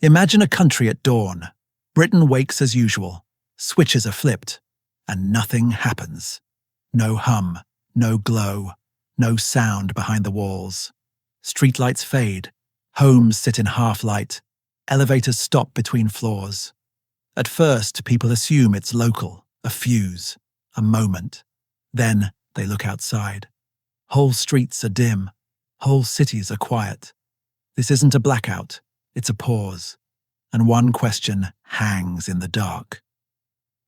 Imagine a country at dawn. Britain wakes as usual, switches are flipped, and nothing happens. No hum, no glow, no sound behind the walls. Streetlights fade, homes sit in half-light, elevators stop between floors. At first, people assume it's local, a fuse, a moment. Then they look outside. Whole streets are dim, whole cities are quiet. This isn't a blackout, it's a pause. And one question hangs in the dark.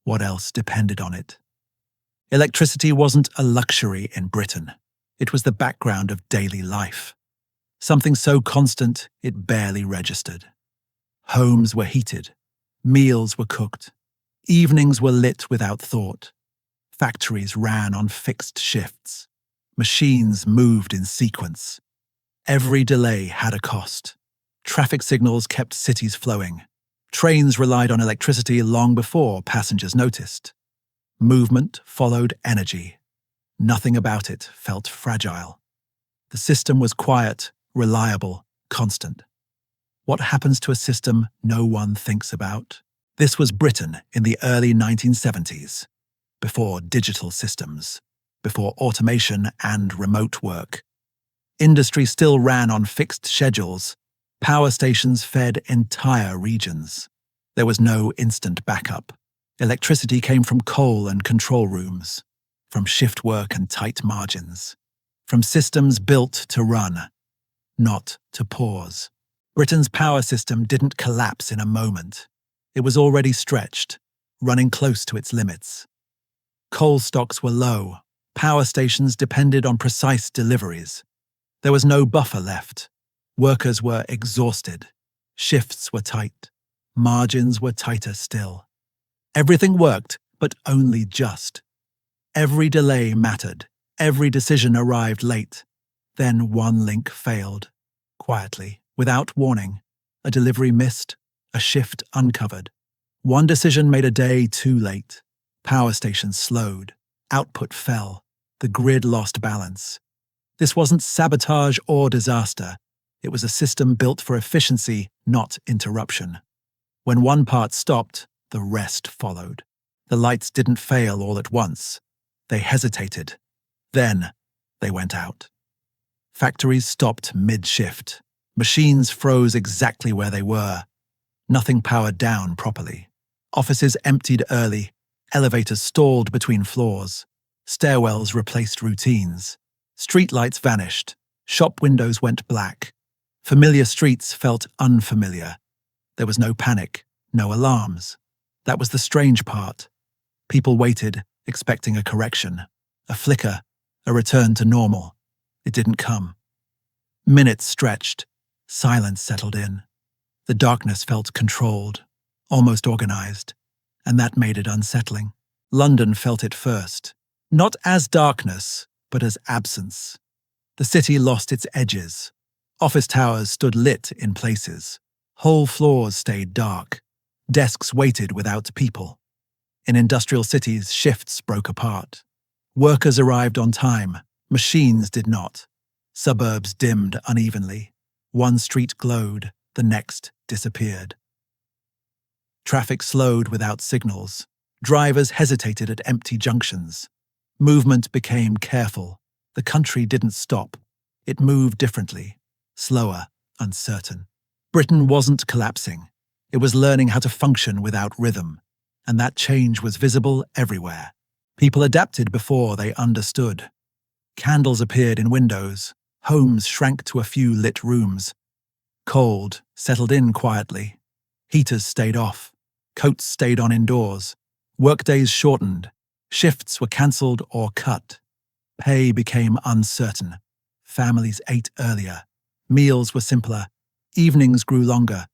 What else depended on it? Electricity wasn't a luxury in Britain. It was the background of daily life. Something so constant it barely registered. Homes were heated. Meals were cooked. Evenings were lit without thought. Factories ran on fixed shifts. Machines moved in sequence. Every delay had a cost. Traffic signals kept cities flowing. Trains relied on electricity long before passengers noticed. Movement followed energy. Nothing about it felt fragile. The system was quiet, reliable, constant. What happens to a system no one thinks about? This was Britain in the early 1970s, before digital systems, before automation and remote work. Industry still ran on fixed schedules. Power stations fed entire regions. There was no instant backup. Electricity came from coal and control rooms, from shift work and tight margins, from systems built to run, not to pause. Britain's power system didn't collapse in a moment. It was already stretched, running close to its limits. Coal stocks were low. Power stations depended on precise deliveries. There was no buffer left. Workers were exhausted. Shifts were tight. Margins were tighter still. Everything worked, but only just. Every delay mattered. Every decision arrived late. Then one link failed. Quietly, without warning. A delivery missed. A shift uncovered. One decision made a day too late. Power stations slowed. Output fell. The grid lost balance. This wasn't sabotage or disaster. It was a system built for efficiency, not interruption. When one part stopped, the rest followed. The lights didn't fail all at once. They hesitated. Then they went out. Factories stopped mid-shift. Machines froze exactly where they were. Nothing powered down properly. Offices emptied early. Elevators stalled between floors. Stairwells replaced routines. Streetlights vanished. Shop windows went black. Familiar streets felt unfamiliar. There was no panic, no alarms. That was the strange part. People waited, expecting a correction, a flicker, a return to normal. It didn't come. Minutes stretched. Silence settled in. The darkness felt controlled, almost organized, and that made it unsettling. London felt it first. Not as darkness, but as absence. The city lost its edges. Office towers stood lit in places. Whole floors stayed dark. Desks waited without people. In industrial cities, shifts broke apart. Workers arrived on time. Machines did not. Suburbs dimmed unevenly. One street glowed, the next disappeared. Traffic slowed without signals. Drivers hesitated at empty junctions. Movement became careful. The country didn't stop. It moved differently, slower, uncertain. Britain wasn't collapsing. It was learning how to function without rhythm, and that change was visible everywhere. People adapted before they understood. Candles appeared in windows. Homes shrank to a few lit rooms. Cold settled in quietly. Heaters stayed off. Coats stayed on indoors. Workdays shortened. Shifts were cancelled or cut. Pay became uncertain. Families ate earlier. Meals were simpler. Evenings grew longer.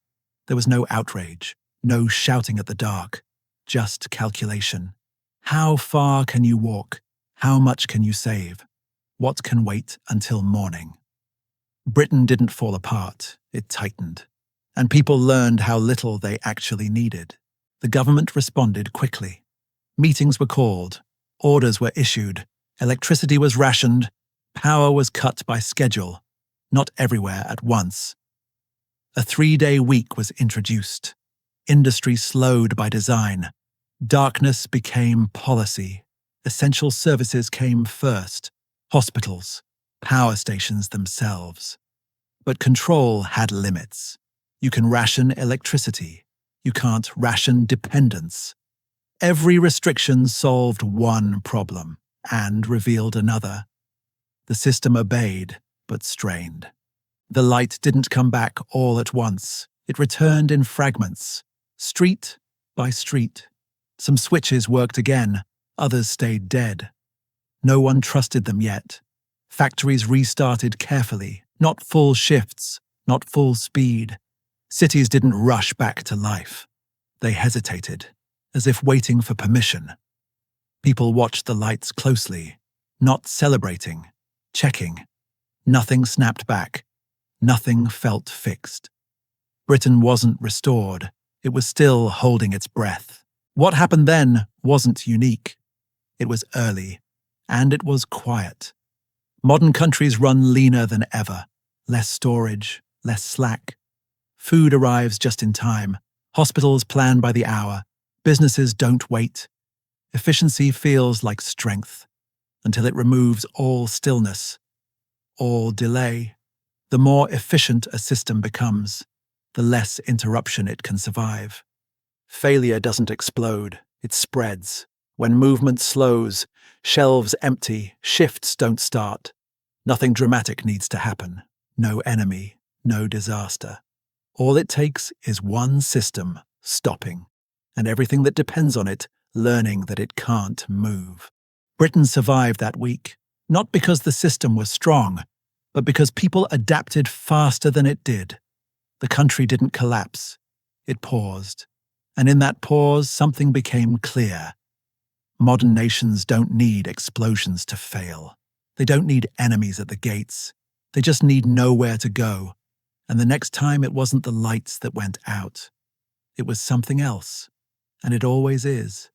There was no outrage, no shouting at the dark, just calculation. How far can you walk? How much can you save? What can wait until morning? Britain didn't fall apart, it tightened. And people learned how little they actually needed. The government responded quickly. Meetings were called, orders were issued, electricity was rationed, power was cut by schedule, not everywhere at once. A 3-day week was introduced. Industry slowed by design. Darkness became policy. Essential services came first. Hospitals, power stations themselves. But control had limits. You can ration electricity. You can't ration dependence. Every restriction solved one problem and revealed another. The system obeyed, but strained. The light didn't come back all at once. It returned in fragments, street by street. Some switches worked again, others stayed dead. No one trusted them yet. Factories restarted carefully, not full shifts, not full speed. Cities didn't rush back to life. They hesitated, as if waiting for permission. People watched the lights closely, not celebrating, checking. Nothing snapped back. Nothing felt fixed. Britain wasn't restored. It was still holding its breath. What happened then wasn't unique. It was early, and it was quiet. Modern countries run leaner than ever. Less storage, less slack. Food arrives just in time. Hospitals plan by the hour. Businesses don't wait. Efficiency feels like strength, until it removes all stillness, all delay. The more efficient a system becomes, the less interruption it can survive. Failure doesn't explode, it spreads. When movement slows, shelves empty, shifts don't start. Nothing dramatic needs to happen. No enemy, no disaster. All it takes is one system stopping, and everything that depends on it learning that it can't move. Britain survived that week, not because the system was strong, but because people adapted faster than it did. The country didn't collapse. It paused. And in that pause, something became clear. Modern nations don't need explosions to fail. They don't need enemies at the gates. They just need nowhere to go. And the next time it wasn't the lights that went out. It was something else. And it always is.